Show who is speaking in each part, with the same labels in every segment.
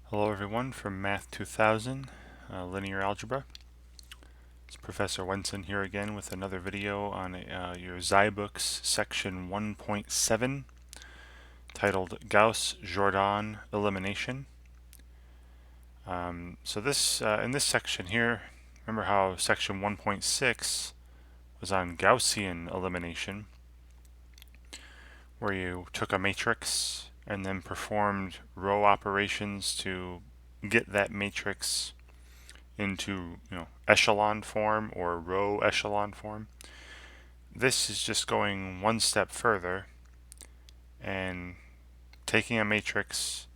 Speaker 1: Hello everyone from Math 2000, Linear Algebra. It's Professor Wenson here again with another video on your ZyBooks Section 1.7 titled Gauss-Jordan Elimination. So this in this section here, remember how Section 1.6 was on Gaussian elimination, where you took a matrix and then performed row operations to get that matrix into echelon form or row echelon form. This is just going one step further and taking a matrix,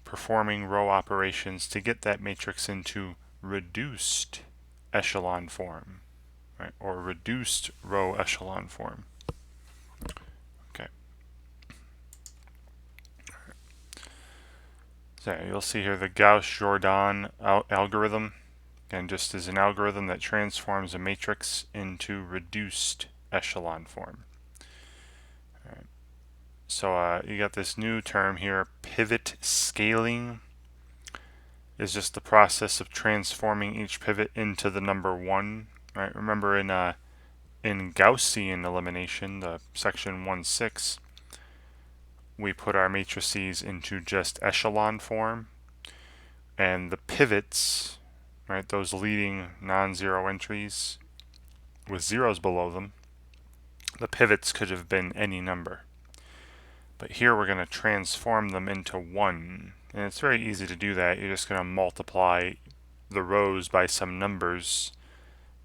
Speaker 1: performing row operations to get that matrix into reduced echelon form, right? Or reduced row echelon form. Okay. So you'll see here the Gauss-Jordan algorithm. Again, just as an algorithm that transforms a matrix into reduced echelon form. All right. So you got this new term here, pivot scaling. Is just the process of transforming each pivot into the number 1. Right? Remember in Gaussian elimination, the section 1.6, we put our matrices into just echelon form, and the pivots, right, those leading non-zero entries with zeros below them, the pivots could have been any number. But here we're going to transform them into 1. And it's very easy to do that. You're just going to multiply the rows by some numbers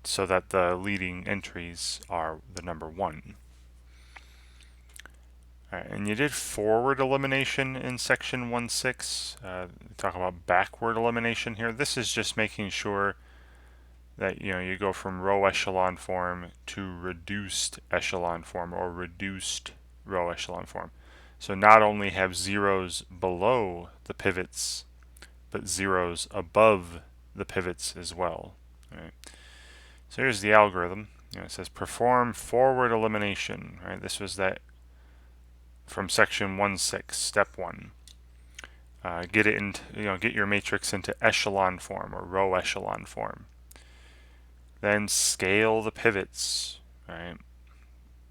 Speaker 1: so that the leading entries are the number 1. All right, and you did forward elimination in section 1.6. Talk about backward elimination here. This is just making sure that you go from row echelon form to reduced echelon form or reduced row echelon form. So not only have zeros below the pivots, but zeros above the pivots as well. Right? So here's the algorithm. It says perform forward elimination. Right? This was that from section 1.6, step 1. Get it into, get your matrix into echelon form or row echelon form. Then scale the pivots. Right?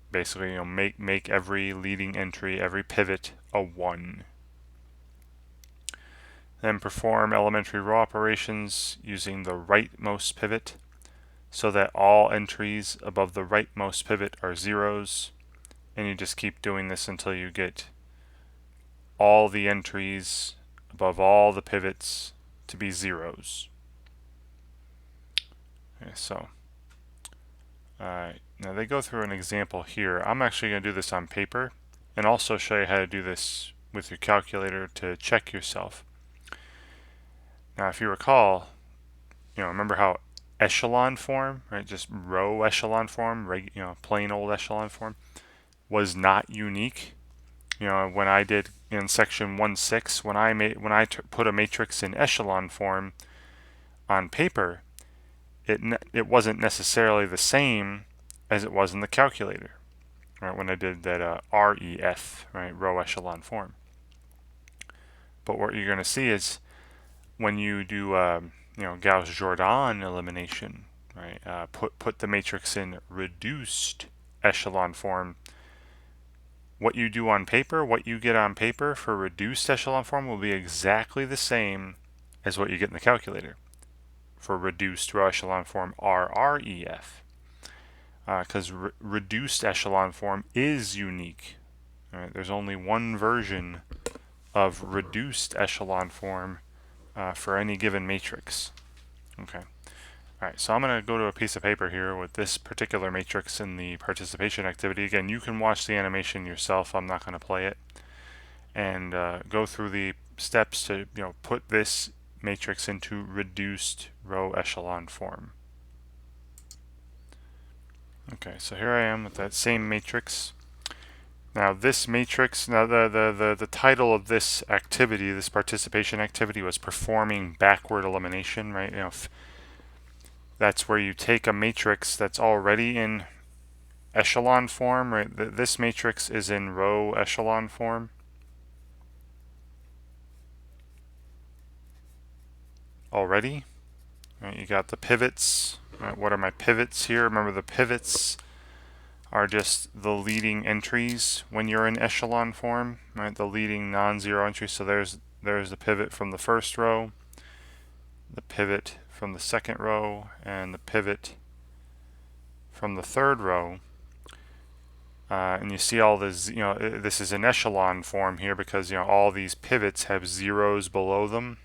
Speaker 1: Basically, make every leading entry, every pivot, a 1. Then perform elementary row operations using the rightmost pivot so that all entries above the rightmost pivot are zeros. And you just keep doing this until you get all the entries above all the pivots to be zeros. Okay, so now they go through an example here. I'm actually going to do this on paper and also show you how to do this with your calculator to check yourself. Now if you recall, remember how echelon form, right, just row echelon form, plain old echelon form, was not unique. When I did in section 1.6, when I put a matrix in echelon form on paper, it wasn't necessarily the same as it was in the calculator, right? When I did that REF, right, row echelon form. But what you're going to see is when you do Gauss-Jordan elimination, right? Put the matrix in reduced echelon form. What you do on paper, what you get on paper for reduced echelon form will be exactly the same as what you get in the calculator for reduced row echelon form RREF. Because reduced echelon form is unique. Right? There's only one version of reduced echelon form for any given matrix. Okay. Alright, so I'm going to go to a piece of paper here with this particular matrix in the participation activity. Again, you can watch the animation yourself. I'm not going to play it. And go through the steps to put this matrix into reduced row echelon form. Okay, so here I am with that same matrix. Now this matrix, the title of this activity, this participation activity, was performing backward elimination, right? That's where you take a matrix that's already in echelon form, right? This matrix is in row echelon form. already. Right, you got the pivots. Right, what are my pivots here? Remember, the pivots are just the leading entries when you're in echelon form, right? The leading non-zero entries. So there's the pivot from the first row, the pivot from the second row, and the pivot from the third row. And you see all this, this is an echelon form here because, all these pivots have zeros below them,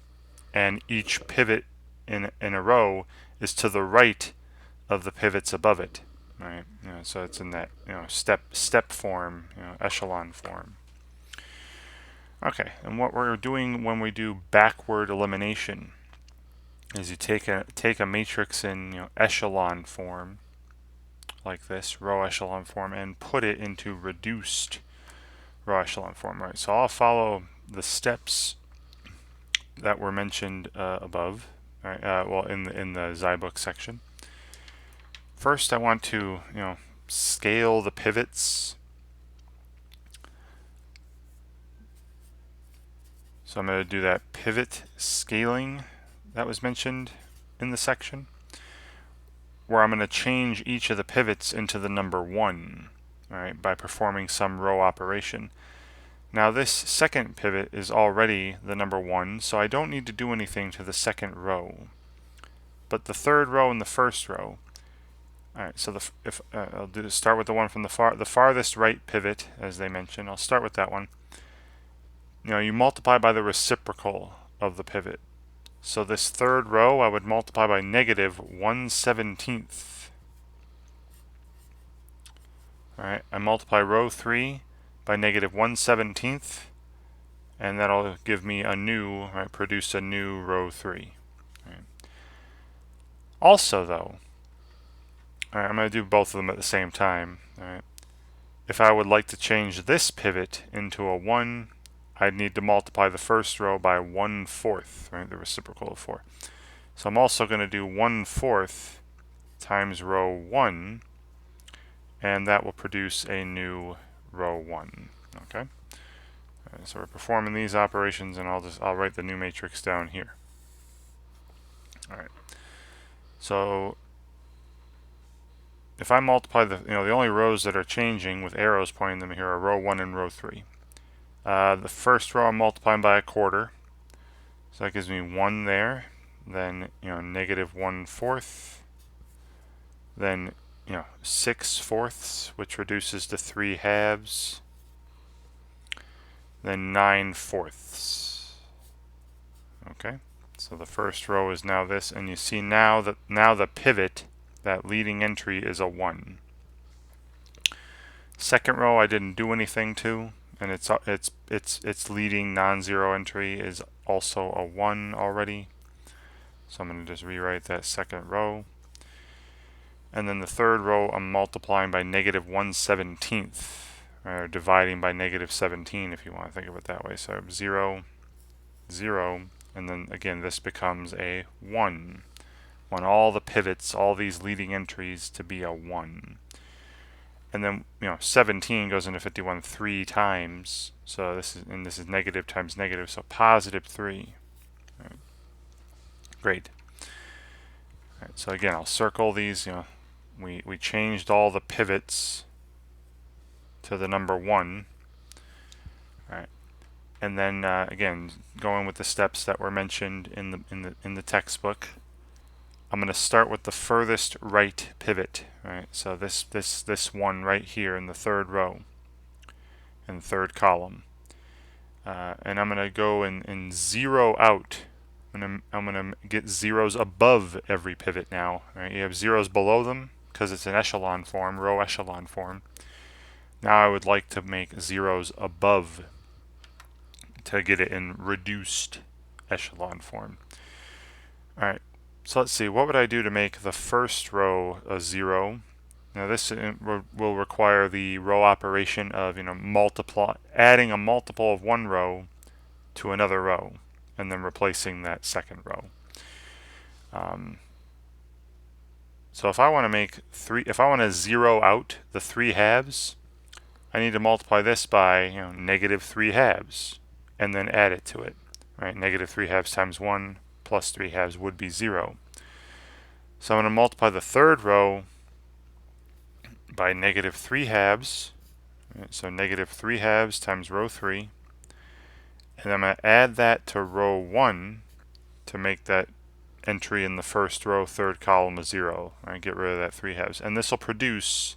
Speaker 1: and each pivot in a row is to the right of the pivots above it, right? So it's in that, step form, echelon form. Okay, and what we're doing when we do backward elimination is you take a matrix in, echelon form, like this, row echelon form, and put it into reduced row echelon form, right? So I'll follow the steps that were mentioned above, right? Well, in the ZyBooks section. First, I want to, scale the pivots. So I'm going to do that pivot scaling that was mentioned in the section, where I'm going to change each of the pivots into the number 1, right, by performing some row operation. Now this second pivot is already the number 1, so I don't need to do anything to the second row. But the third row and the first row, alright, so I'll start with the one from the farthest right pivot, as they mentioned. I'll start with that one. You multiply by the reciprocal of the pivot. So this third row I would multiply by negative 1/17. Alright, I multiply row 3 by negative 1/17, and that'll give me a new, right, produce a new row 3. Right. Also though, alright, I'm going to do both of them at the same time. Alright. If I would like to change this pivot into a 1, I'd need to multiply the first row by 1/4, right, the reciprocal of 4. So I'm also going to do 1/4 times row 1, and that will produce a new row 1. Okay. Right, so we're performing these operations, and I'll write the new matrix down here. All right. So if I multiply the only rows that are changing with arrows pointing them here are row 1 and row 3. The first row I'm multiplying by 1/4, so that gives me 1 there. Then negative 1/4. Then 6/4, which reduces to 3/2. Then 9/4. Okay, so the first row is now this, and you see now the pivot, that leading entry, is a 1. Second row I didn't do anything to, and its leading non-zero entry is also a 1 already. So I'm going to just rewrite that second row. And then the third row I'm multiplying by negative 1/17, or dividing by negative 17 if you want to think of it that way. So 0, 0, and then again this becomes a 1. I want all the pivots, all these leading entries, to be a 1. And then 17 goes into 51 3 times. So this is negative times negative, so positive 3. Right. Great. All right, so again, I'll circle these. We changed all the pivots to the number 1. All right. And then again, going with the steps that were mentioned in the textbook, I'm going to start with the furthest right pivot. Right. So this one right here in the third row, in the third column, and I'm going to go and zero out. I'm going to get zeros above every pivot now. Right. You have zeros below them because it's an echelon form, row echelon form. Now I would like to make zeros above to get it in reduced echelon form. Alright, so let's see, what would I do to make the first row a 0? Now this will require the row operation of adding a multiple of one row to another row, and then replacing that second row. So if I want to zero out the 3/2, I need to multiply this by negative 3/2, and then add it to it. Right, negative 3/2 times 1 plus 3 halves would be 0. So I'm going to multiply the third row by negative 3 halves. So negative 3 halves times row 3. And I'm going to add that to row 1 to make that entry in the first row, third column, a 0. Right? Get rid of that 3 halves. And this will produce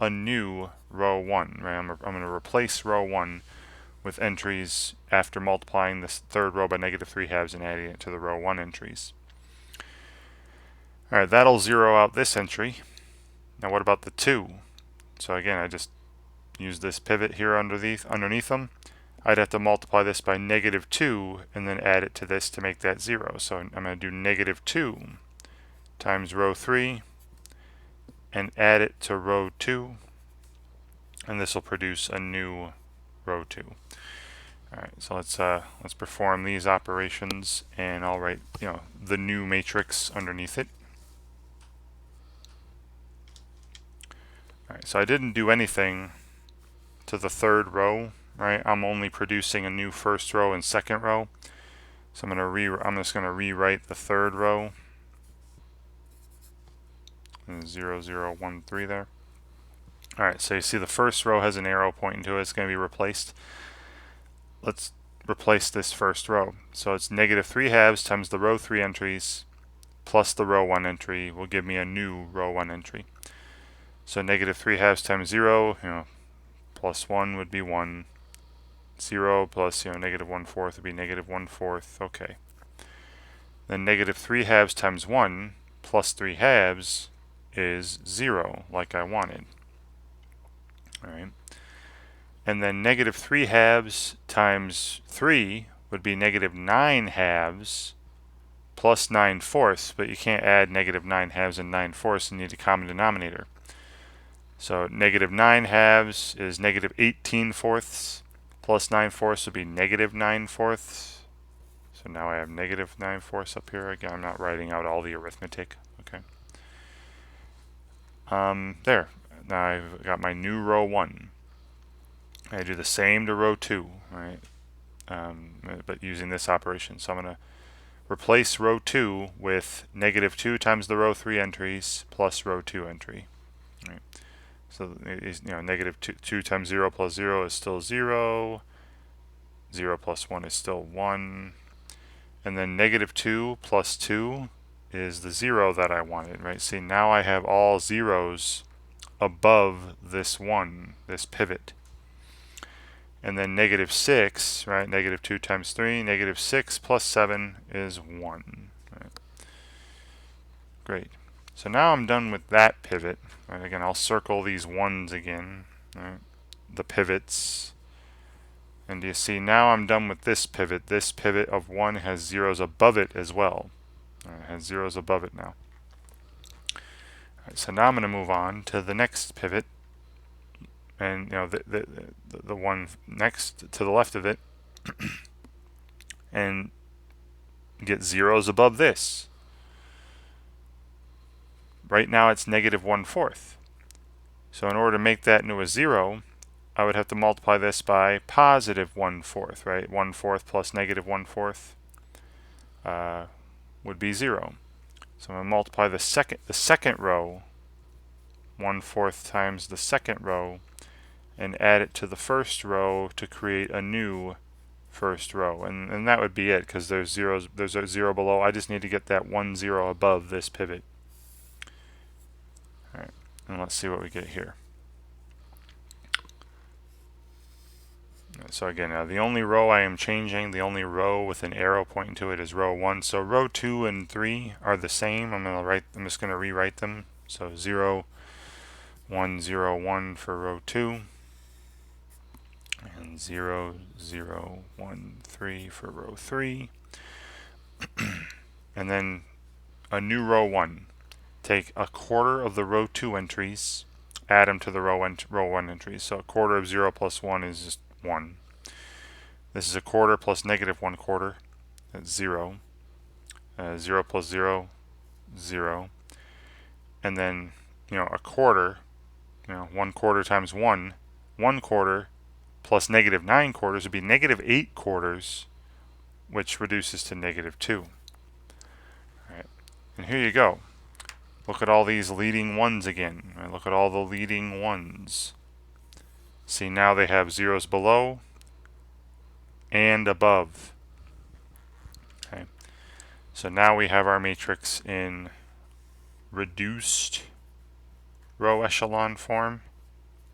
Speaker 1: a new row 1. Right? I'm going to replace row 1 with entries after multiplying this third row by negative 3 halves and adding it to the row 1 entries. Alright, that'll zero out this entry. Now what about the 2? So again, I just use this pivot here underneath them. I'd have to multiply this by negative 2 and then add it to this to make that 0. So I'm going to do negative 2 times row 3 and add it to row 2, and this will produce a new row 2. Alright, so let's perform these operations, and I'll write the new matrix underneath it. Alright, so I didn't do anything to the third row, right? I'm only producing a new first row and second row. So I'm just gonna rewrite the third row. 0, 0, 1, 3 there. Alright, so you see the first row has an arrow pointing to it. It's going to be replaced. Let's replace this first row. So it's negative 3 halves times the row 3 entries plus the row 1 entry will give me a new row 1 entry. So negative 3 halves times 0, plus 1 would be 1. 0 plus, negative 1/4 would be negative 1/4. Okay. Then negative 3 halves times 1 plus 3 halves is 0, like I wanted. Alright. And then negative 3 halves times 3 would be negative 9 halves plus 9/4, but you can't add negative 9 halves and 9/4, you need a common denominator. So negative 9 halves is negative 18/4 plus 9/4 would be negative 9/4. So now I have negative 9/4 up here. Again, I'm not writing out all the arithmetic. Okay. There. Now I've got my new row 1. I do the same to row 2, right? But using this operation. So I'm going to replace row 2 with negative 2 times the row 3 entries plus row 2 entry. Right. So negative 2 times 0 plus 0 is still 0. 0 plus 1 is still 1. And then negative 2 plus 2 is the 0 that I wanted, right? See, now I have all zeros above this 1, this pivot. And then negative 6, right? Negative 2 times 3, negative 6 plus 7 is 1. Right? Great. So now I'm done with that pivot. Right? Again, I'll circle these 1s again, right? The pivots. And you see, now I'm done with this pivot. This pivot of 1 has zeros above it as well. It has zeros above it now. Alright, so now I'm going to move on to the next pivot. And the one next to the left of it. And get zeros above this. Right now it's negative 1/4. So in order to make that into a 0, I would have to multiply this by positive 1/4, right? 1/4 plus negative 1/4 would be 0. So I'm going to multiply the second row, 1/4 times the second row, and add it to the first row to create a new first row. And that would be it, because there's a 0 below. I just need to get that 1 0 above this pivot. Alright, and let's see what we get here. So again, the only row I am changing, the only row with an arrow pointing to it is row 1. So row 2 and 3 are the same. I'm just going to rewrite them. So 0, 1, 0, 1 for row 2. And 0, 0, 1, 3 for row 3. And then a new row 1. Take a quarter of the row 2 entries, add them to the row 1 entries. So a quarter of 0 plus 1 is just 1. This is a quarter plus negative 1/4. That's 0. 0 plus 0, 0. And then, a quarter, 1/4 times 1, 1/4 plus negative 9/4 would be negative 8/4, which reduces to negative 2. And here you go. Look at all these leading ones again. Right? Look at all the leading ones. See, now they have zeros below and above. Okay. So now we have our matrix in reduced row echelon form,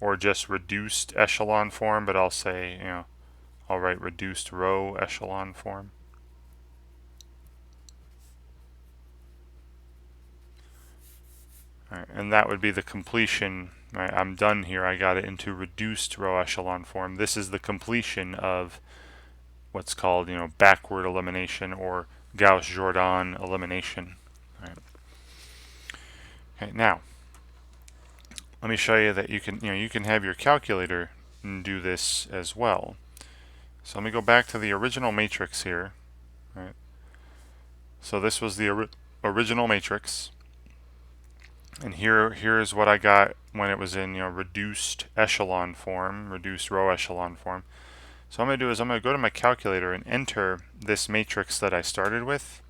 Speaker 1: or just reduced echelon form, but I'll say, I'll write reduced row echelon form. All right, and that would be the completion. Right, I'm done here. I got it into reduced row echelon form. This is the completion of what's called, backward elimination or Gauss-Jordan elimination. All right. Okay, now let me show you that you can have your calculator do this as well. So let me go back to the original matrix here. Right. So this was the original matrix, and here's what I got when it was in reduced echelon form, reduced row echelon form. So what I'm going to do is I'm going to go to my calculator and enter this matrix that I started with.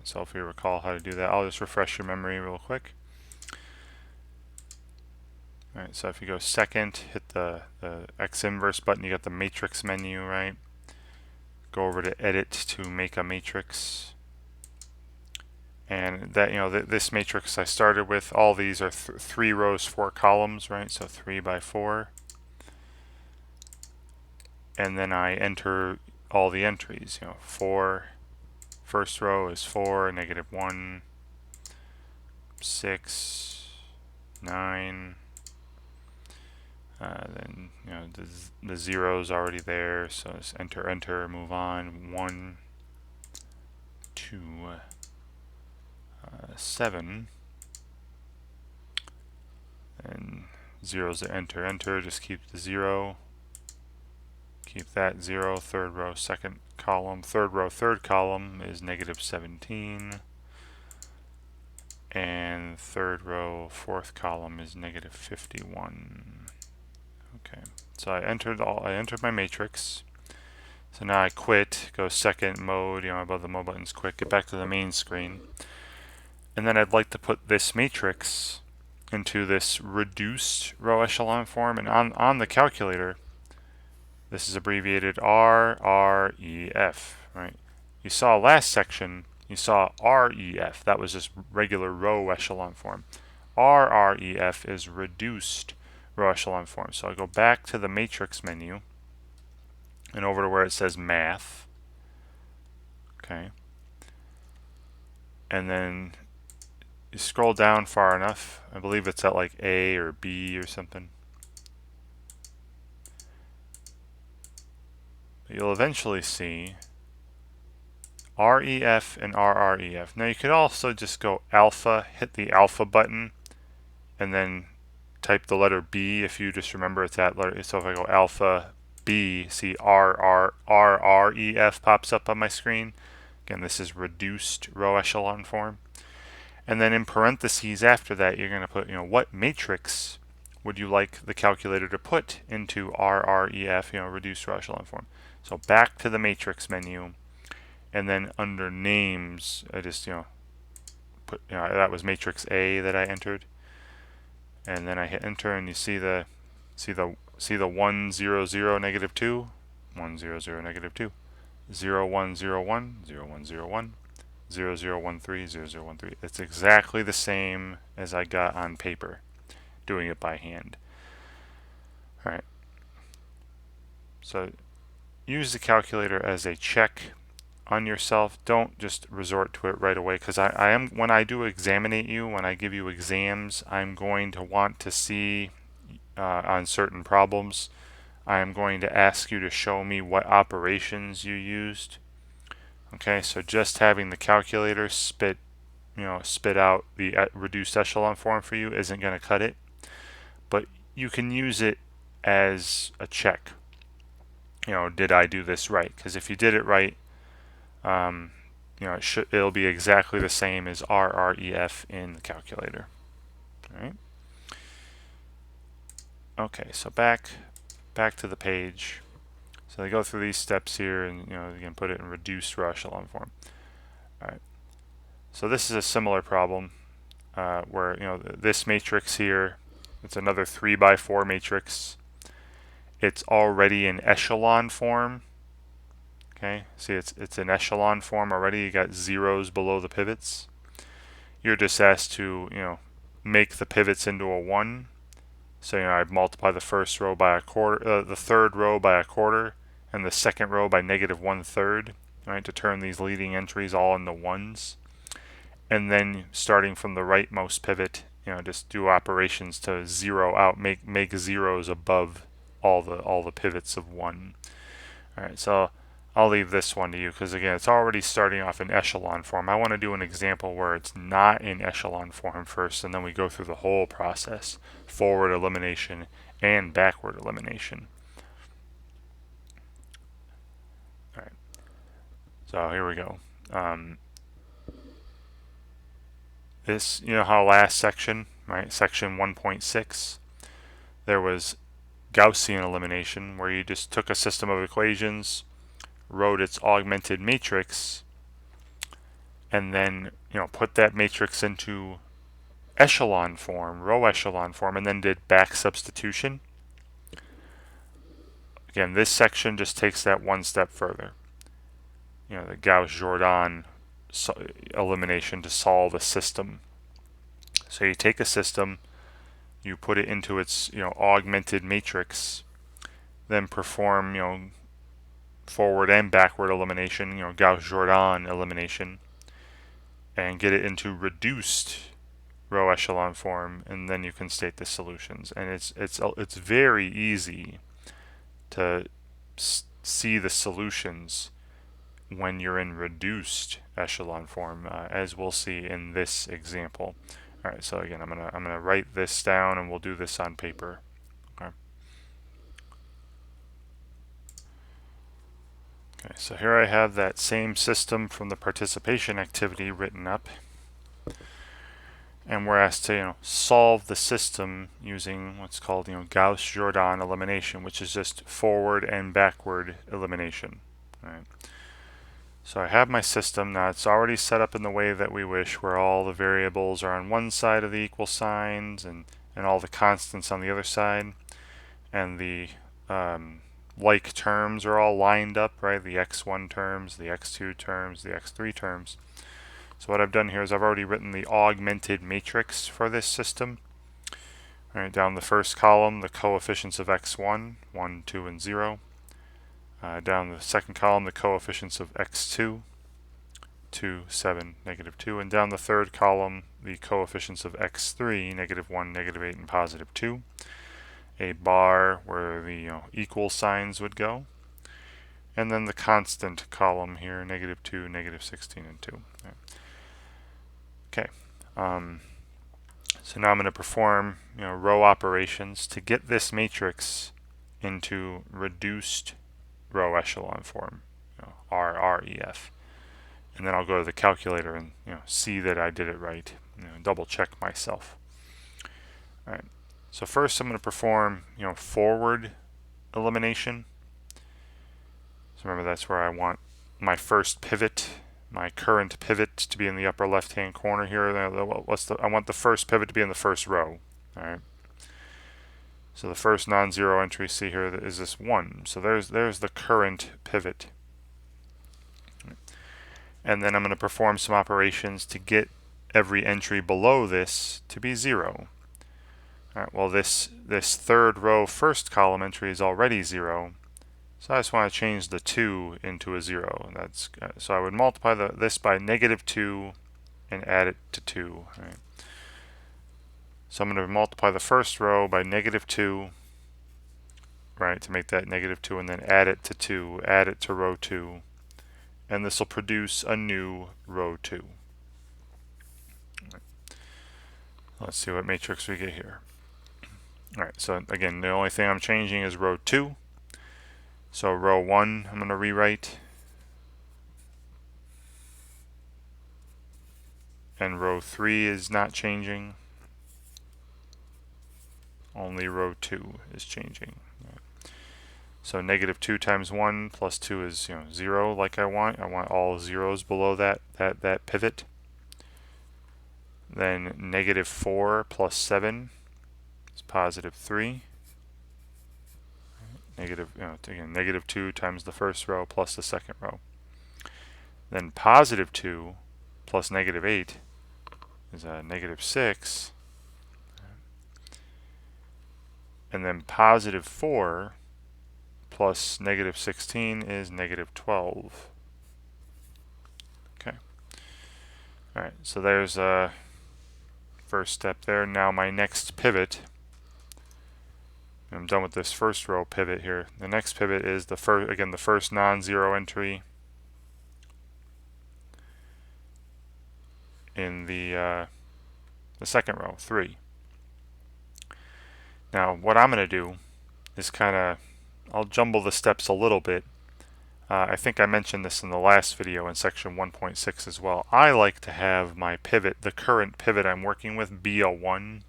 Speaker 1: So if you recall how to do that, I'll just refresh your memory real quick. Alright, so if you go second, hit the X inverse button, you got the matrix menu, right? Go over to edit to make a matrix. And that, this matrix I started with, all these are 3 rows, 4 columns, right? So 3 by 4. And then I enter all the entries, 4, first row is 4, -1, 6, 9, then the zero's already there, so just enter, move on. 1, 2, 7, and zero's the enter, just keep the 0, keep that 0, third row, second column, third row, third column is -17, and third row, fourth column is -51. Okay, so I entered my matrix. So now I quit, go second mode, above the mode buttons, quit, get back to the main screen. And then I'd like to put this matrix into this reduced row echelon form, and on the calculator, this is abbreviated RREF, right? You saw last section, you saw REF, that was just regular row echelon form. RREF is reduced row echelon form. So I go back to the matrix menu and over to where it says math. Okay. And then you scroll down far enough. I believe it's at like A or B or something. You'll eventually see REF and RREF. Now you could also just go alpha, hit the alpha button, and then type the letter B if you just remember it's that letter. So if I go alpha B, see RREF pops up on my screen. Again, this is reduced row echelon form. And then in parentheses after that, you're going to put, what matrix would you like the calculator to put into RREF, reduced row echelon form. So back to the matrix menu, and then under names, I just, put, that was matrix A that I entered. And then I hit enter, and you see the 1 0 0 -2, 1 0 0 -2, 0 1 0 1 0 1 0 1, 0 0 1 3 0 0 1 3. It's exactly the same as I got on paper, doing it by hand. All right. So use the calculator as a check on yourself. Don't just resort to it right away, because I am, when I do examinate you, when I give you exams, I'm going to want to see on certain problems, I am going to ask you to show me what operations you used. Okay, so just having the calculator spit out the reduced echelon form for you isn't going to cut it, but you can use it as a check. Did I do this right? Because if you did it right, it'll be exactly the same as RREF in the calculator. All right. Okay, so back to the page. So they go through these steps here, and you can put it in reduced row echelon form. All right. So this is a similar problem where this matrix here, it's another 3 by 4 matrix. It's already in echelon form. Okay, see it's in echelon form already. You got zeros below the pivots. You're just asked to make the pivots into a 1. So I multiply the first row by a quarter, the third row by a quarter, and the second row by negative 1/3, right, to turn these leading entries all into 1s. And then starting from the rightmost pivot, just do operations to zero out, make zeros above all the pivots of 1. All right, so I'll leave this one to you because again, it's already starting off in echelon form. I want to do an example where it's not in echelon form first, and then we go through the whole process: forward elimination and backward elimination. All right, so here we go. This, how last section, right, section 1.6, there was Gaussian elimination, where you just took a system of equations, wrote its augmented matrix, and then put that matrix into echelon form, row echelon form, and then did back substitution. Again, this section just takes that one step further. The Gauss-Jordan elimination to solve a system. So you take a system, you put it into its augmented matrix, then perform forward and backward elimination, Gauss-Jordan elimination, and get it into reduced row echelon form, and then you can state the solutions. And it's very easy to see the solutions when you're in reduced echelon form, as we'll see in this example. All right, so again, I'm gonna write this down, and we'll do this on paper. Okay. Okay, so here I have that same system from the participation activity written up, and we're asked to solve the system using what's called Gauss-Jordan elimination, which is just forward and backward elimination. All right. So I have my system now. It's already set up in the way that we wish, where all the variables are on one side of the equal signs and all the constants on the other side, and the like terms are all lined up, right? The x1 terms, the x2 terms, the x3 terms. So what I've done here is I've already written the augmented matrix for this system. All right, down the first column, the coefficients of x1, 1, 2, and 0. Down the second column, the coefficients of x2, 2, 7, negative 2. And down the third column, the coefficients of x3, negative 1, negative 8, and positive 2. A bar where the equal signs would go. And then the constant column here, negative 2, negative 16, and 2. Right. Okay. So now I'm going to perform row operations to get this matrix into reduced row echelon form, RREF. And then I'll go to the calculator and see that I did it right, double check myself. All right. So first I'm going to perform forward elimination. So remember, that's where I want my first pivot, my current pivot, to be in the upper left hand corner here. I want the first pivot to be in the first row. All right. So the first non-zero entry, see here, is this 1. So there's the current pivot. And then I'm going to perform some operations to get every entry below this to be 0. All right, well, this third row first column entry is already 0. So I just want to change the 2 into a 0. So I would multiply this by negative 2 and add it to 2. Right? So I'm going to multiply the first row by negative 2, right, to make that negative 2, and then add it to 2, add it to row 2, and this will produce a new row 2. Right. Let's see what matrix we get here. All right, so again, the only thing I'm changing is row 2. So row 1, I'm going to rewrite, and row 3 is not changing. Only row 2 is changing. So negative 2 times 1 plus 2 is 0, like I want. I want all zeros below that pivot. Then negative 4 plus 7 is positive 3. Again, negative 2 times the first row plus the second row. Then positive 2 plus negative 8 is negative 6. And then positive 4 plus negative 16 is negative 12. Okay. Alright, so there's a first step there. Now my next pivot, I'm done with this first row pivot here. The next pivot is the first non-zero entry in the second row, 3. Now what I'm going to do is I'll jumble the steps a little bit. I think I mentioned this in the last video in section 1.6 as well. I like to have my pivot, the current pivot I'm working with, be a 1.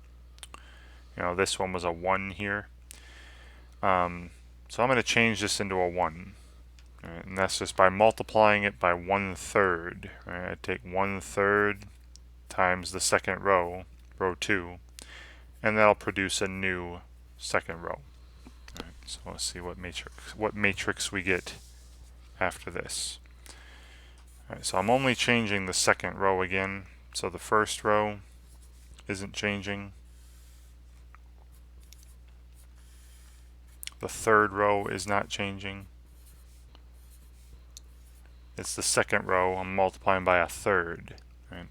Speaker 1: This one was a 1 here. So I'm going to change this into a 1. Right, and that's just by multiplying it by 1/3. Right, I take 1/3 times the second row, row 2, and that'll produce a new second row. Right, so let's see what matrix we get after this. Alright, so I'm only changing the second row again, so the first row isn't changing. The third row is not changing. It's the second row I'm multiplying by 1/3. Right?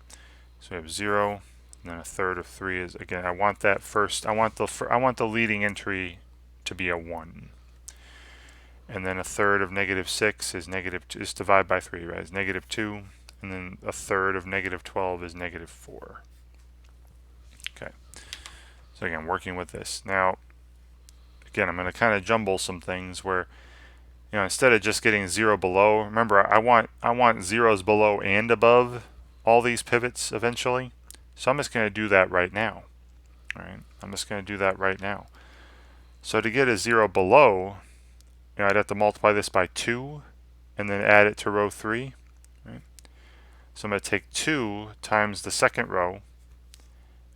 Speaker 1: So we have 0, and then 1/3 of 3 is, again, I want the leading entry to be a 1. And then 1/3 of negative 6 is is divided by 3, right? It's negative 2, and then 1/3 of negative 12 is negative 4. Okay. So again, working with this. Now, again, I'm going to kind of jumble some things where, instead of just getting 0 below, remember I want zeros below and above all these pivots eventually. So I'm just going to do that right now. All right. I'm just going to do that right now. So to get a 0 below, I'd have to multiply this by 2 and then add it to row 3. Right? So I'm going to take 2 times the second row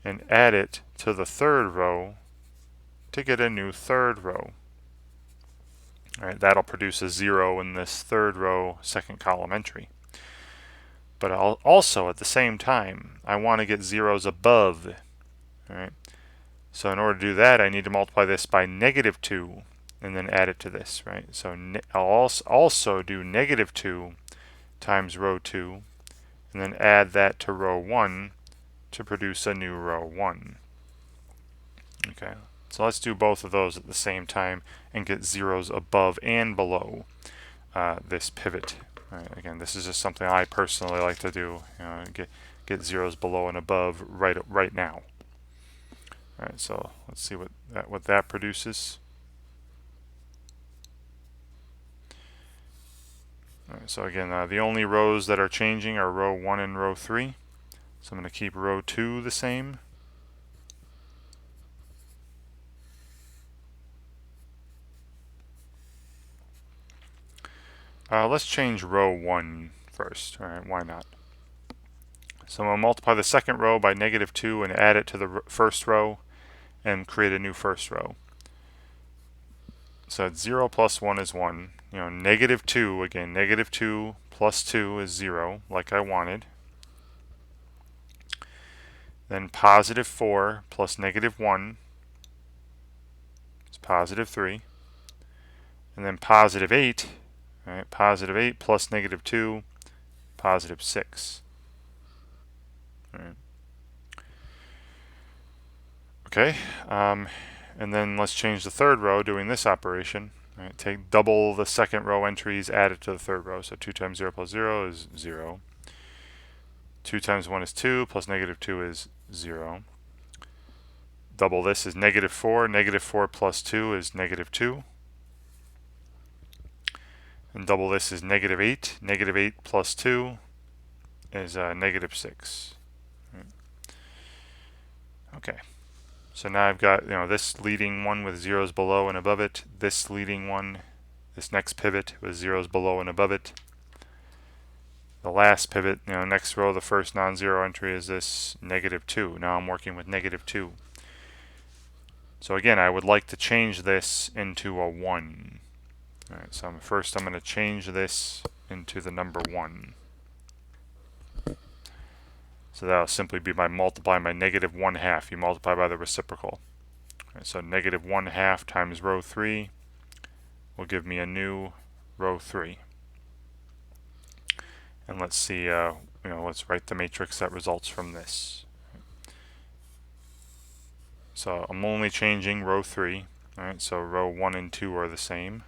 Speaker 1: and add it to the third row to get a new third row. All right, that'll produce a 0 in this third row second column entry. But I'll also, at the same time, I want to get zeros above. All right? So in order to do that, I need to multiply this by negative 2 and then add it to this, right? So I'll also do negative 2 times row 2 and then add that to row 1 to produce a new row 1. Okay, so let's do both of those at the same time and get zeros above and below this pivot. Right, again, this is just something I personally like to do, get zeros below and above right now. All right, so let's see what that produces. All right, so again, the only rows that are changing are row 1 and row 3. So I'm going to keep row 2 the same. Let's change row 1 first. All right, why not? So I'm going to multiply the second row by negative 2 and add it to the first row and create a new first row. So it's 0 plus 1 is 1. Negative 2, again, negative 2 plus 2 is 0, like I wanted. Then positive 4 plus negative 1 is positive 3. And then positive 8, right, positive 8 plus negative 2, positive 6. All right. Okay, and then let's change the third row doing this operation. Right, take double the second row entries, add it to the third row. So 2 times 0 plus 0 is 0. 2 times 1 is 2, plus negative 2 is 0. Double this is negative 4. Negative 4 plus 2 is negative 2. And double this is negative 8. Negative 8 plus 2 is negative 6. Right. Okay. So now I've got this leading one with zeros below and above it, this leading one, this next pivot with zeros below and above it. The last pivot, next row, the first non-zero entry is this -2. Now I'm working with -2. So again, I would like to change this into a 1. All right, so first I'm going to change this into the number 1. So that'll simply be by multiplying by -1/2. You multiply by the reciprocal. All right, so -1/2 times row 3 will give me a new row 3. And let's see, let's write the matrix that results from this. So I'm only changing row 3. All right, so row 1 and 2 are the same.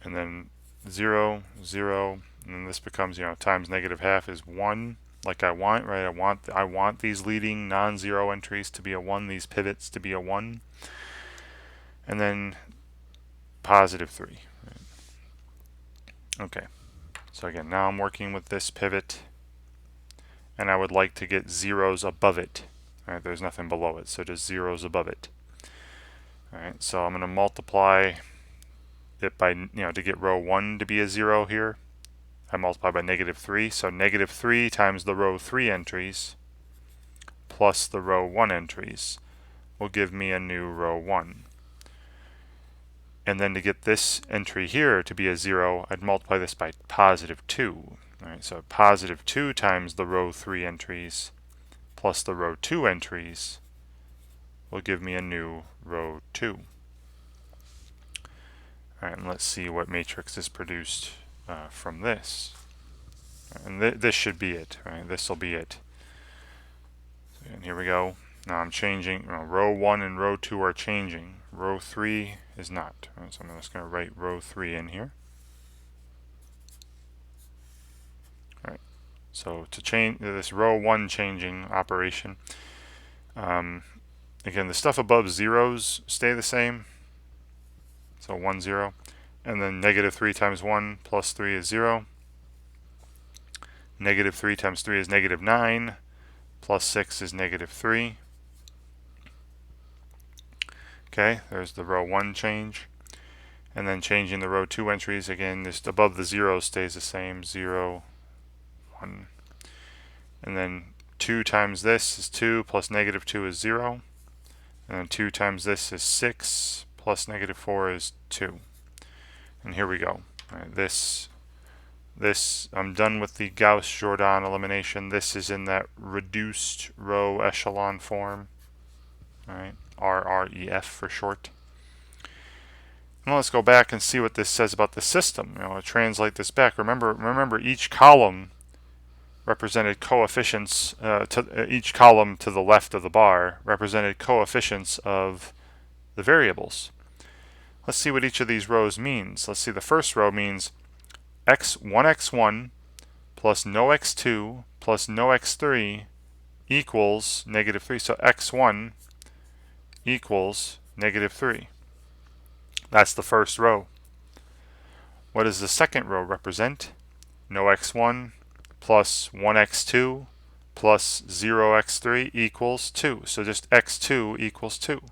Speaker 1: And then 0, 0, and then this becomes, times -1/2 is 1, like I want, right? I want these leading non-zero entries to be a 1, these pivots to be a 1, and then +3. Right? Okay, so again, now I'm working with this pivot, and I would like to get zeros above it. All right, there's nothing below it, so just zeros above it. All right, so I'm going to multiply it by, to get row 1 to be a 0 here. I multiply by -3, so -3 times the row 3 entries plus the row 1 entries will give me a new row 1. And then to get this entry here to be a 0, I'd multiply this by +2. All right, so +2 times the row 3 entries plus the row 2 entries will give me a new row 2. All right, and let's see what matrix is produced from this. And this should be it, right? This will be it. And here we go. Now I'm changing, row 1 and row 2 are changing. Row 3 is not. Right, so I'm just going to write row 3 in here. All right. So to change this row 1 changing operation, again, the stuff above zeros stay the same. So 1, 0. And then -3 times 1 plus 3 is 0. -3 times 3 is -9. Plus 6 is -3. Okay, there's the row 1 change. And then changing the row 2 entries, again, just above the zeros stays the same, 0, 1. And then 2 times this is 2, plus -2 is 0. And then 2 times this is 6, plus -4 is 2. And here we go. All right, this, I'm done with the Gauss-Jordan elimination. This is in that reduced row echelon form. All right, RREF for short. Now let's go back and see what this says about the system. Translate this back. Remember, each column represented coefficients. Each column to the left of the bar represented coefficients of the variables. Let's see what each of these rows means. Let's see. The first row means x1 plus no x2 plus no x3 equals -3. So x1 equals -3. That's the first row. What does the second row represent? No x1 plus 1x2 plus 0x3 equals 2. So just x2 equals 2.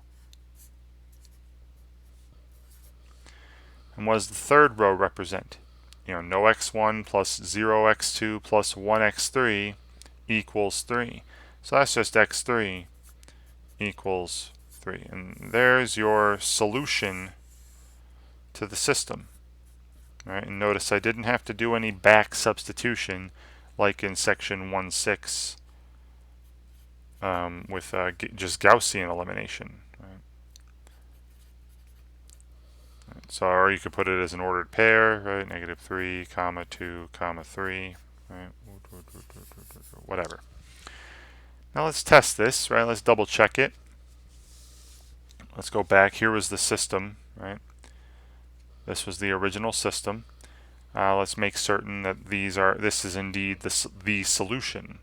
Speaker 1: And what does the third row represent? No x1 plus 0x2 plus 1x3 equals 3. So that's just x3 equals 3. And there's your solution to the system. All right, and notice I didn't have to do any back substitution like in section 1.6 with just Gaussian elimination. Right? So, or you could put it as an ordered pair, right? -3, 2, 3, right? Whatever. Now let's test this, right? Let's double check it. Let's go back. Here was the system, right? This was the original system. Let's make certain that this is indeed the solution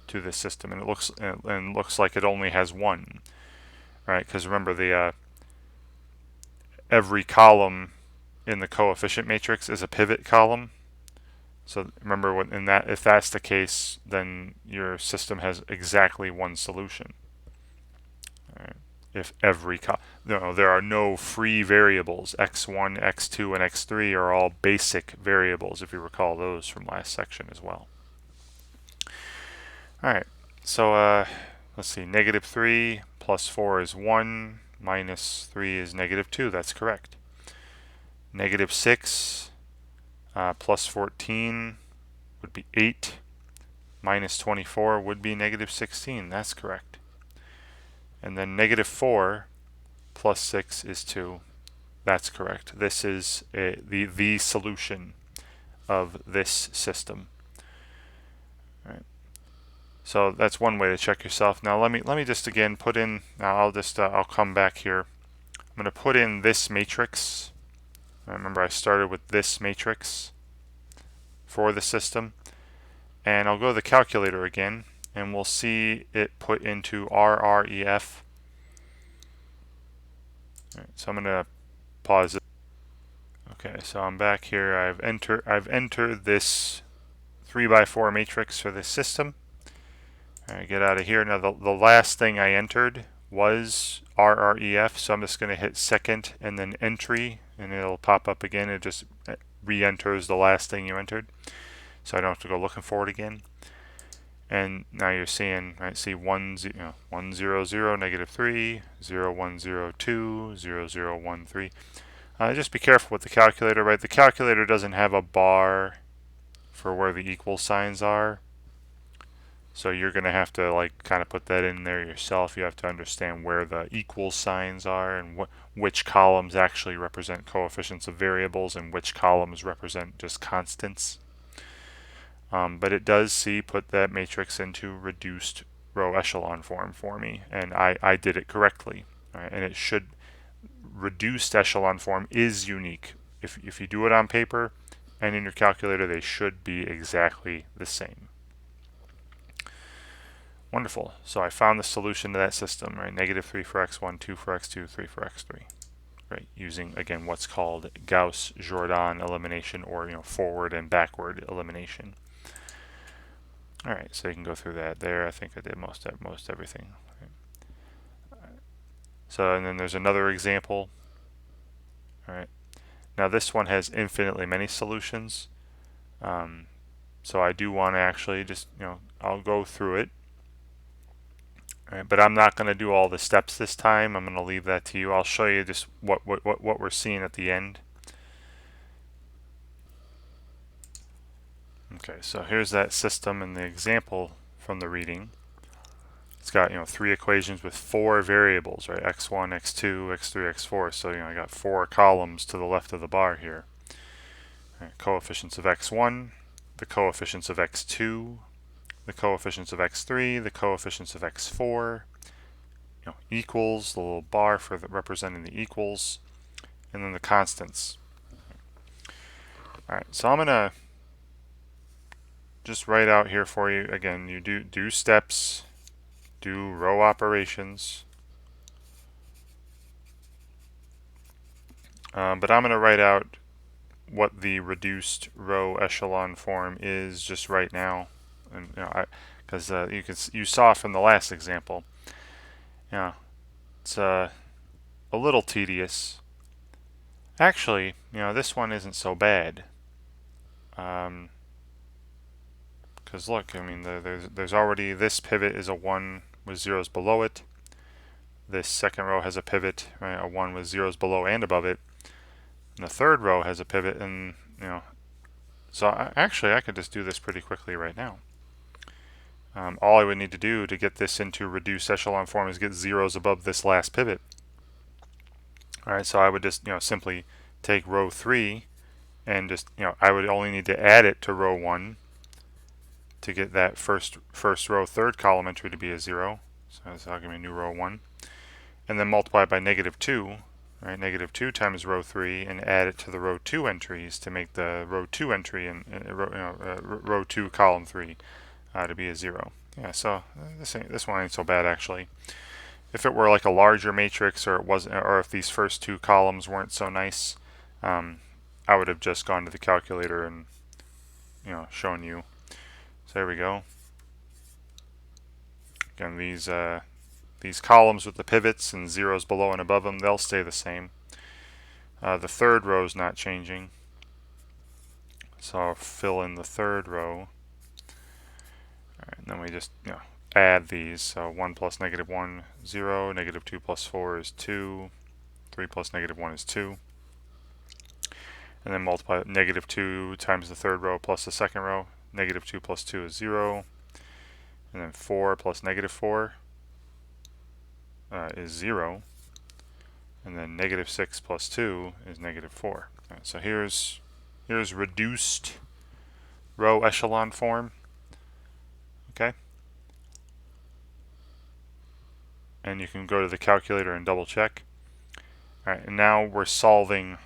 Speaker 1: to this system, and it looks like it only has one, right? Because remember, every column in the coefficient matrix is a pivot column, So remember, if that's the case, then your system has exactly one solution. All right. If there are no free variables. X1, X2, and X3 are all basic variables, if you recall those from last section as well. All right, so let's see, -3 plus 4 is 1, minus 3 is -2, that's correct. -6 plus 14 would be 8, minus 24 would be -16, that's correct. And then -4 plus 6 is 2, that's correct. This is the solution of this system. All right. So that's one way to check yourself. Now let me just again put in. Now I'll come back here. I'm going to put in this matrix. Remember, I started with this matrix for the system, and I'll go to the calculator again, and we'll see it put into RREF. All right, so I'm going to pause it. Okay, so I'm back here. I've entered this 3x4 matrix for this system. All right, get out of here. Now the last thing I entered was RREF, so I'm just going to hit second and then entry, and it'll pop up again. It just re-enters the last thing you entered, so I don't have to go looking for it again. And now you're seeing, right, see 1, 0, 1, 0, 0, -3, 0, 1, 0, 2, 0, 0, 1, 3. Just be careful with the calculator, right? The calculator doesn't have a bar for where the equal signs are. So you're going to have to like kind of put that in there yourself. You have to understand where the equal signs are and which columns actually represent coefficients of variables and which columns represent just constants. But it does put that matrix into reduced row echelon form for me, and I did it correctly. Right? And it should, reduced echelon form is unique. If you do it on paper and in your calculator, they should be exactly the same. Wonderful. So I found the solution to that system, right? -3 for x1, 2 for x2, 3 for x3. Right? Using, again, what's called Gauss-Jordan elimination, or forward and backward elimination. All right, so you can go through that there. I think I did most everything. Right. So, and then there's another example. All right. Now this one has infinitely many solutions. So I do want to actually just, I'll go through it. Right, but I'm not going to do all the steps this time. I'm going to leave that to you. I'll show you just what we're seeing at the end. Okay, so here's that system and the example from the reading. It's got 3 equations with 4 variables, right? x1, x2, x3, x4. So I got 4 columns to the left of the bar here. Right, coefficients of x1, the coefficients of x2, the coefficients of x3, the coefficients of x4, equals, the little bar for representing the equals, and then the constants. Alright, so I'm going to just write out here for you, again, you do steps, do row operations, but I'm going to write out what the reduced row echelon form is just right now. And because you saw from the last example, it's a little tedious. Actually, this one isn't so bad. Because look, I mean, there's already, this pivot is a 1 with zeros below it. This second row has a pivot, right, a 1 with zeros below and above it. And the third row has a pivot, and so actually I could just do this pretty quickly right now. All I would need to do to get this into reduced echelon form is get zeros above this last pivot. Alright, so I would just simply take row 3 and just I would only need to add it to row 1 to get that first row third column entry to be a 0. So that'll give me a new row 1. And then multiply it by -2. Right, -2 times row 3, and add it to the row 2 entries to make the row 2 entry and row 2 column 3 to be a 0. Yeah, so this one ain't so bad actually. If it were like a larger matrix, or it wasn't, or if these first 2 columns weren't so nice, I would have just gone to the calculator and showing you. So there we go. Again, these columns with the pivots and zeros below and above them, they'll stay the same. The third row is not changing, so I'll fill in the third row. And then we just add these. So 1 plus -1, 0. -2 plus 4 is 2. 3 plus -1 is 2. And then multiply -2 times the third row plus the second row. -2 plus 2 is 0. And then 4 plus -4 is 0. And then -6 plus 2 is -4. Right, so here's reduced row echelon form. Okay. And you can go to the calculator and double check. All right, and now we're solving.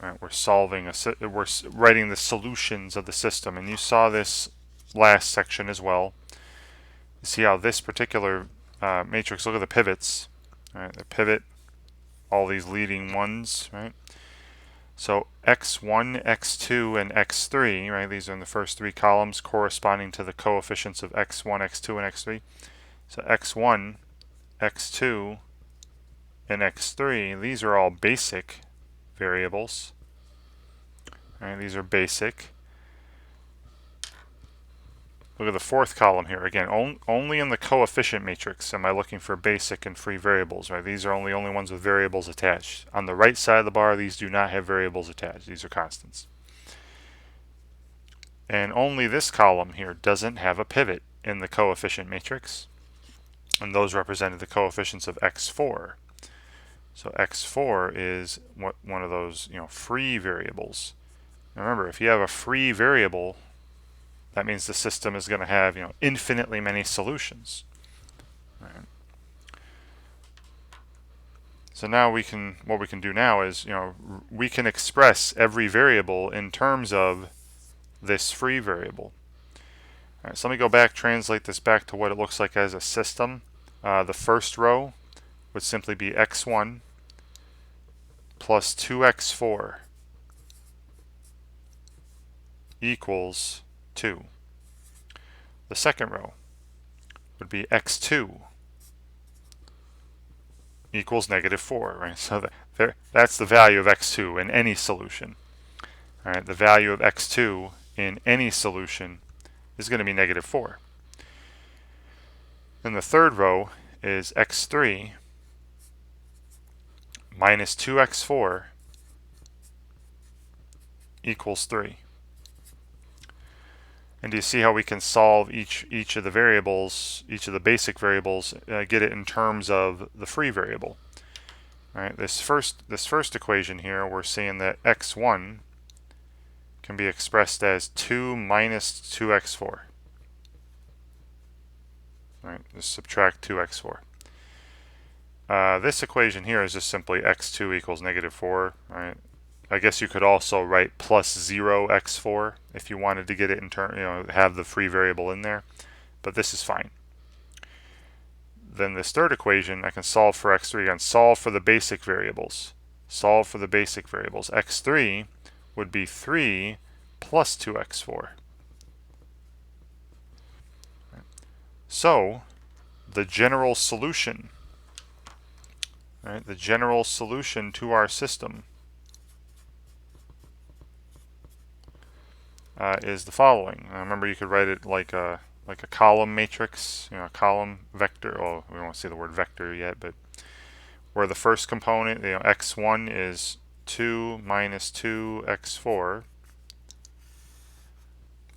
Speaker 1: All right, we're writing the solutions of the system, and you saw this last section as well. You see how this particular matrix, look at the pivots. All right, the pivot, all these leading ones, right? So x1, x2, and x3, right? These are in the first three columns corresponding to the coefficients of x1, x2, and x3. So x1, x2, and x3, these are all basic variables. All right, these are basic. Look at the fourth column here. Again, only in the coefficient matrix am I looking for basic and free variables. Right? These are only ones with variables attached. On the right side of the bar, these do not have variables attached. These are constants. And only this column here doesn't have a pivot in the coefficient matrix. And those represented the coefficients of x4. So x4 is one of those free variables. Now remember, if you have a free variable, that means the system is going to have infinitely many solutions. Right. So now what we can do now is we can express every variable in terms of this free variable. All right, so let me go back, translate this back to what it looks like as a system. The first row would simply be x1 plus 2x4 equals 2. The second row would be x2 equals -4, right? So that's the value of x2 in any solution. All right, the value of x2 in any solution is going to be -4. Then the third row is x3 minus 2x4 equals 3. And do you see how we can solve each of the variables, each of the basic variables, get it in terms of the free variable? All right, this first equation here, we're seeing that x1 can be expressed as 2 minus 2x4. All right, just subtract 2x4. This equation here is just simply x2 equals -4. All right. I guess you could also write plus 0x4 if you wanted to get it in have the free variable in there, but this is fine. Then this third equation, I can solve for x3 again, solve for the basic variables. Solve for the basic variables. x3 would be 3 plus 2x4. So the general solution, right, the general solution to our system is the following. Remember, you could write it like a column matrix, a column vector. Oh, we don't see the word vector yet, but where the first component, x1 is 2 minus 2x4.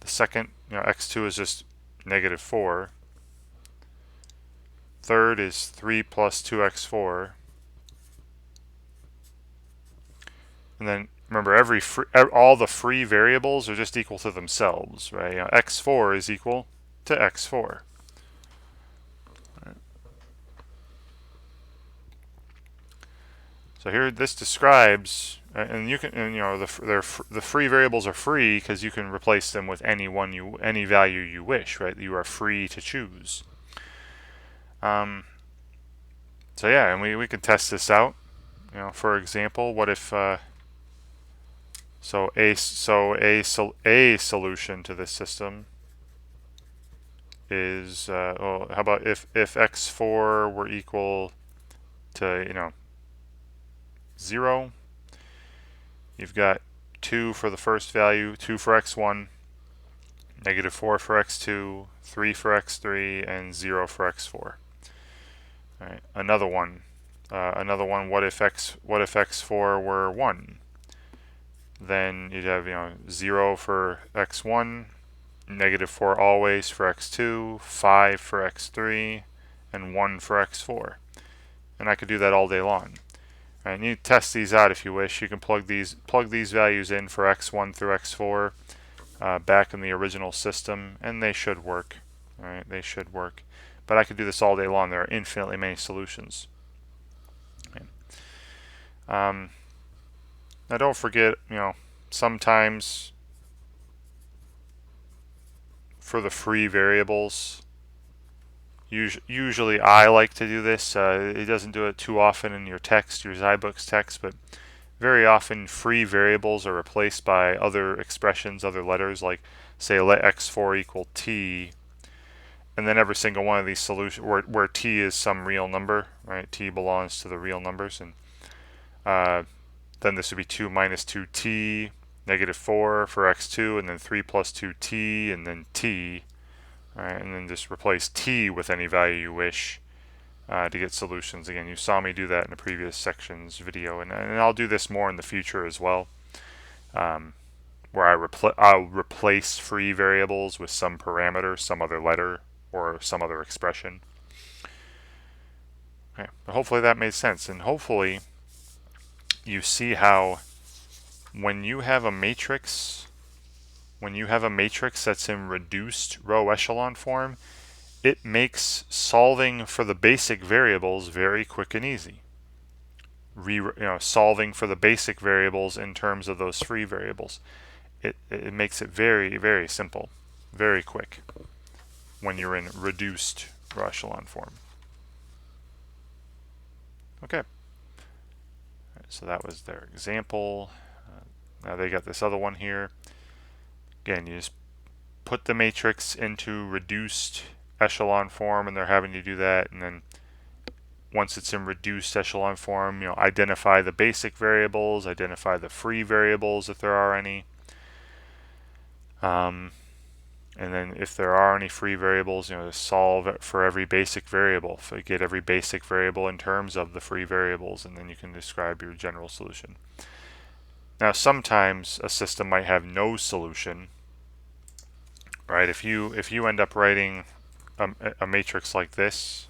Speaker 1: The second, x2 is just -4. Third is 3 plus 2x4. And then remember, all the free variables are just equal to themselves, right? x4 is equal to x4. Right. So here, this describes, and you can, the free variables are free because you can replace them with any value you wish, right? You are free to choose. So yeah, and we can test this out. For example, what if So a solution to this system is well, how about if x4 were equal to 0, you've got 2 for the first value, 2 for x1, -4 for x2, 3 for x3, and 0 for x4. All right, another one. What if x4 were 1? Then you'd have 0 for x1, -4 always for x2, 5 for x3, and 1 for x4. And I could do that all day long. And you test these out if you wish. You can plug these values in for x1 through x4 back in the original system, and they should work. All right, they should work. But I could do this all day long. There are infinitely many solutions. Okay. Now don't forget, sometimes for the free variables, usually I like to do this. It doesn't do it too often in your text, your ZyBooks text, but very often free variables are replaced by other expressions, other letters, like say let x4 equal t, and then every single one of these solutions where t is some real number, right? T belongs to the real numbers, and then this would be 2 minus 2t, -4 for x2, and then 3 plus 2t, and then t. Right, and then just replace t with any value you wish to get solutions. Again, you saw me do that in the previous section's video, and I'll do this more in the future as well, where I'll replace free variables with some parameter, some other letter, or some other expression. Okay, but hopefully that made sense, and hopefully you see how when you have a matrix that's in reduced row echelon form, it makes solving for the basic variables very quick and easy. Solving for the basic variables in terms of those free variables, it makes it very, very simple, very quick when you're in reduced row echelon form. Okay, so that was their example. Now they got this other one here. Again, you just put the matrix into reduced echelon form, and they're having you do that, and then once it's in reduced echelon form, identify the basic variables, identify the free variables if there are any, and then if there are any free variables, solve it for every basic variable. So you get every basic variable in terms of the free variables, and then you can describe your general solution. Now sometimes a system might have no solution, right? If you end up writing a matrix like this,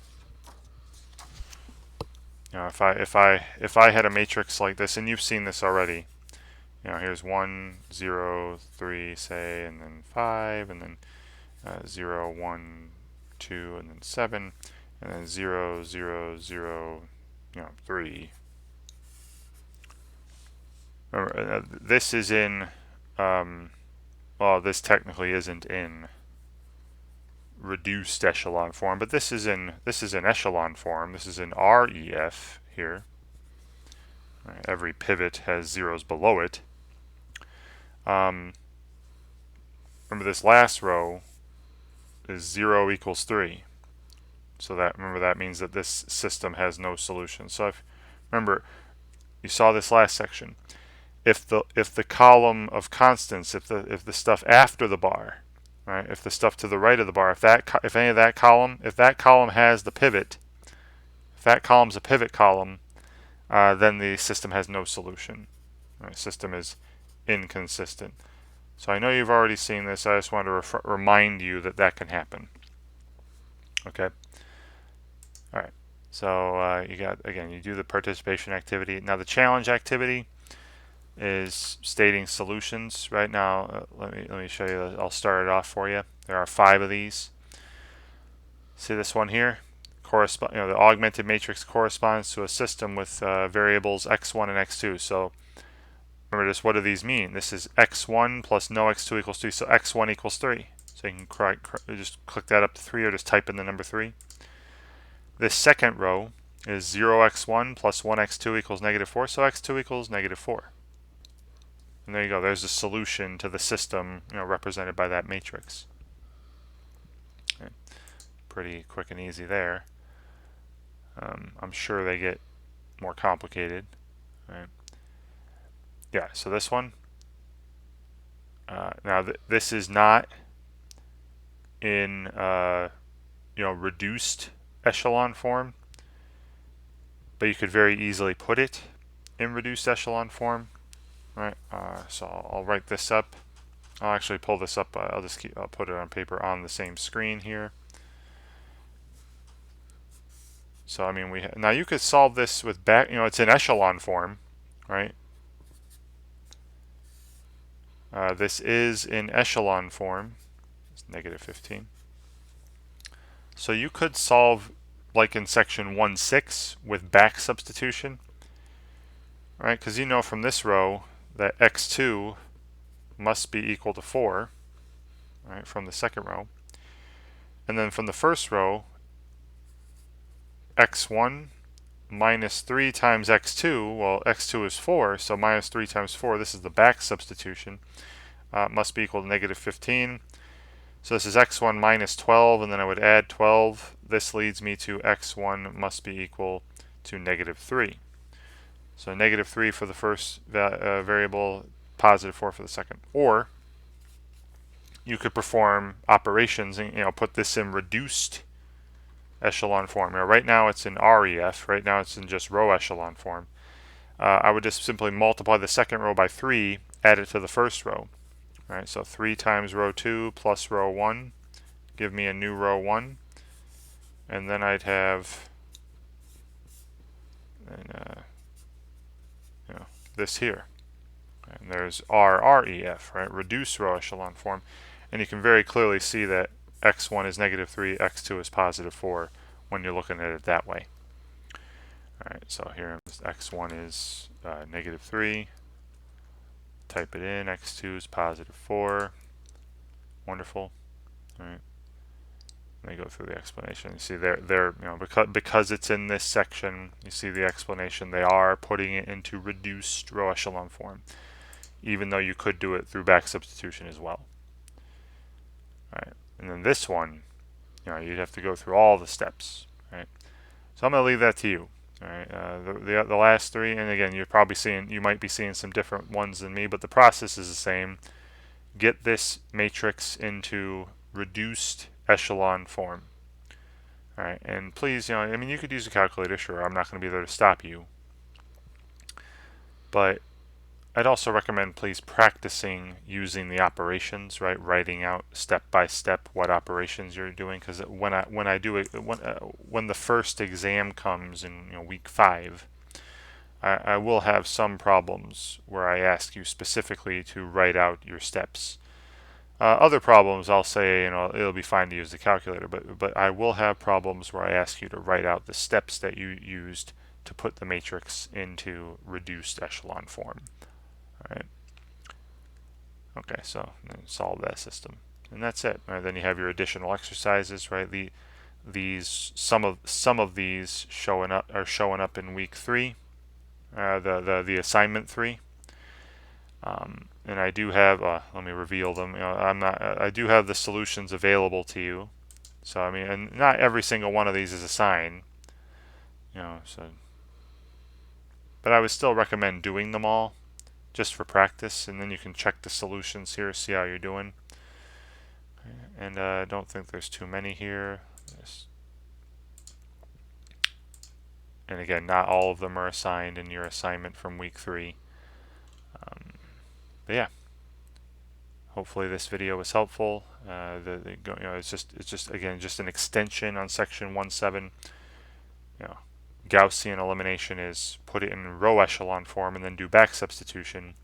Speaker 1: if I had a matrix like this, and you've seen this already, here's 1, 0, 3, say, and then 5, and then 0, 1, 2, and then 7, and then 0, 0, 0, 3. Remember, this is in, well, this technically isn't in reduced echelon form, but this is in echelon form. This is in REF here. Right, every pivot has zeros below it. Remember, this last row is 0 equals 3. So that means that this system has no solution. So remember, you saw this last section. If the column of constants, if the stuff after the bar, right, if the stuff to the right of the bar, if that column has the pivot, if that column's a pivot column, then the system has no solution. Right? System is inconsistent. So I know you've already seen this. I just wanted to remind you that can happen. Okay. All right. So you do the participation activity. Now the challenge activity is stating solutions. Right now, let me show you. I'll start it off for you. There are 5 of these. See this one here? The augmented matrix corresponds to a system with variables x1 and x2. So remember this. What do these mean? This is x1 plus no x2 equals 3. So x1 equals 3. So you can just click that up to 3, or just type in the number 3. This second row is 0x1 plus 1x2 equals -4. So x2 equals -4. And there you go. There's the solution to the system, represented by that matrix. Okay. Pretty quick and easy there. I'm sure they get more complicated. Right? Yeah. So this one. Now this is not in reduced echelon form, but you could very easily put it in reduced echelon form. Right. So I'll write this up. I'll actually pull this up. I'll put it on paper on the same screen here. So I mean, now you could solve this with it's in echelon form, right? This is in echelon form. It's -15. So you could solve like in section 1.6 with back substitution, right? Because you know from this row that x2 must be equal to 4, right, from the second row. And then from the first row, x1 minus 3 times x2, well, x2 is 4, so minus 3 times 4, this is the back substitution, must be equal to -15. So this is x1 minus 12, and then I would add 12. This leads me to x1 must be equal to -3. So -3 for the first variable, +4 for the second. Or you could perform operations and put this in reduced echelon form. Right now it's in REF. Right now it's in just row echelon form. I would just simply multiply the second row by 3, add it to the first row. Right, so 3 times row 2 plus row 1 give me a new row 1, and then I'd have this here, and there's RREF, right, reduced row echelon form, and you can very clearly see that x1 is -3, x2 is +4 when you're looking at it that way. All right, so here x1 is -3. Type it in. X2 is +4. Wonderful. All right. Let me go through the explanation. You see, because it's in this section, you see the explanation. They are putting it into reduced row echelon form, even though you could do it through back substitution as well. All right. And then this one, you'd have to go through all the steps. Right. So I'm going to leave that to you. All right, the last three, and again, you might be seeing some different ones than me, but the process is the same. Get this matrix into reduced echelon form. All right, and please, I mean, you could use a calculator, sure. I'm not going to be there to stop you, but I'd also recommend please practicing using the operations, right? Writing out step by step what operations you're doing, because when the first exam comes in week 5, I will have some problems where I ask you specifically to write out your steps. Other problems I'll say it'll be fine to use the calculator, but I will have problems where I ask you to write out the steps that you used to put the matrix into reduced echelon form. All right. Okay, so then solve that system, and that's it. Right, then you have your additional exercises, right? Some of these are showing up in week 3, the assignment 3. And I do have. Let me reveal them. I do have the solutions available to you. So I mean, and not every single one of these is assigned. So, but I would still recommend doing them all, just for practice, and then you can check the solutions here, see how you're doing. And I don't think there's too many here. And again, not all of them are assigned in your assignment from week 3. But yeah, hopefully this video was helpful. It's just again just an extension on section 1.7. Gaussian elimination is put it in row echelon form and then do back substitution.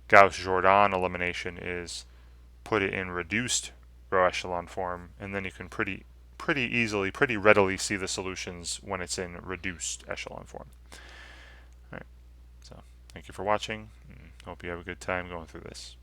Speaker 1: Gauss-Jordan elimination is put it in reduced row echelon form, and then you can pretty readily see the solutions when it's in reduced echelon form. All right. So thank you for watching. Hope you have a good time going through this.